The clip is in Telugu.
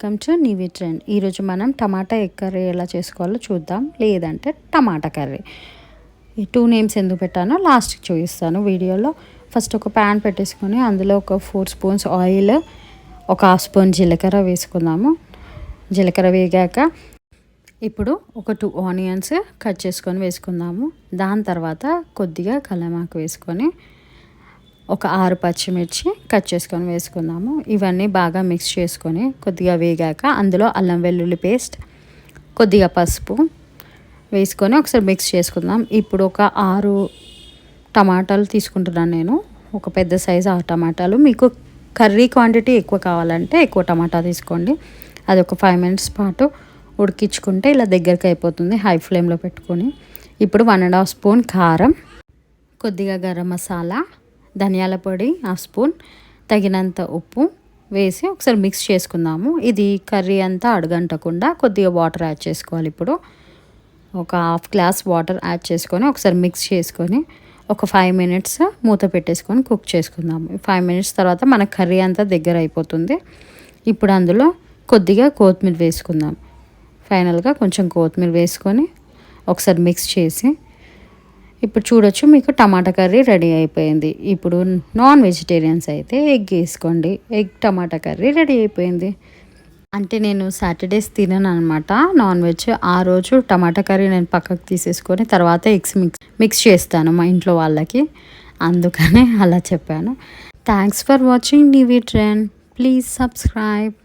Welcome to navy trend. ఈరోజు మనం టమాటా ఎగ్ కర్రీ ఎలా చేసుకోవాలో చూద్దాం, లేదంటే టమాటా కర్రీ. ఈ 2 నేమ్స్ ఎందుకు పెట్టానో లాస్ట్కి చూపిస్తాను వీడియోలో. ఫస్ట్ ఒక ప్యాన్ పెట్టేసుకొని అందులో ఒక 4 స్పూన్స్ ఆయిల్, ఒక 1/2 స్పూన్ జీలకర్ర వేసుకుందాము. జీలకర్ర వేగాక ఇప్పుడు ఒక 2 ఆనియన్స్ కట్ చేసుకొని వేసుకుందాము. దాని తర్వాత కొద్దిగా కల్యామాకు వేసుకొని ఒక 6 పచ్చిమిర్చి కట్ చేసుకొని వేసుకుందాము. ఇవన్నీ బాగా మిక్స్ చేసుకొని కొద్దిగా వేగాక అందులో అల్లం వెల్లుల్లి పేస్ట్, కొద్దిగా పసుపు వేసుకొని ఒకసారి మిక్స్ చేసుకుందాం. ఇప్పుడు ఒక 6 టమాటాలు తీసుకుంటున్నాను నేను. ఒక పెద్ద సైజు 6 టమాటాలు. మీకు కర్రీ క్వాంటిటీ ఎక్కువ కావాలంటే ఎక్కువ టమాటా తీసుకోండి. అది ఒక 5 మినిట్స్ పాటు ఉడికించుకుంటే ఇలా దగ్గరికి అయిపోతుంది హై ఫ్లేమ్లో పెట్టుకొని. ఇప్పుడు 1.5 స్పూన్ కారం, కొద్దిగా గరం మసాలా, ధనియాల పొడి 1/2 స్పూన్, తగినంత ఉప్పు వేసి ఒకసారి మిక్స్ చేసుకుందాము. ఇది కర్రీ అంతా అడుగంటకుండా కొద్దిగా వాటర్ యాడ్ చేసుకోవాలి. ఇప్పుడు ఒక 1/2 గ్లాస్ వాటర్ యాడ్ చేసుకొని ఒకసారి మిక్స్ చేసుకొని ఒక 5 మినిట్స్ మూత పెట్టేసుకొని కుక్ చేసుకుందాము. 5 మినిట్స్ తర్వాత మన కర్రీ అంతా దగ్గర అయిపోతుంది. ఇప్పుడు అందులో కొద్దిగా కొత్తిమీర వేసుకుందాం. ఫైనల్గా కొంచెం కొత్తిమీర వేసుకొని ఒకసారి మిక్స్ చేసి ఇప్పుడు చూడొచ్చు, మీకు టమాటా కర్రీ రెడీ అయిపోయింది. ఇప్పుడు నాన్ వెజిటేరియన్స్ అయితే ఎగ్ వేసుకోండి. ఎగ్ టమాటా కర్రీ రెడీ అయిపోయింది. అంటే నేను సాటర్డేస్ తినను అనమాట నాన్ వెజ్. ఆ రోజు టమాటా కర్రీ నేను పక్కకు తీసేసుకొని తర్వాత ఎగ్స్ మిక్స్ చేస్తాను మా ఇంట్లో వాళ్ళకి, అందుకనే అలా చెప్పాను. Thanks for watching navy trend. Please subscribe.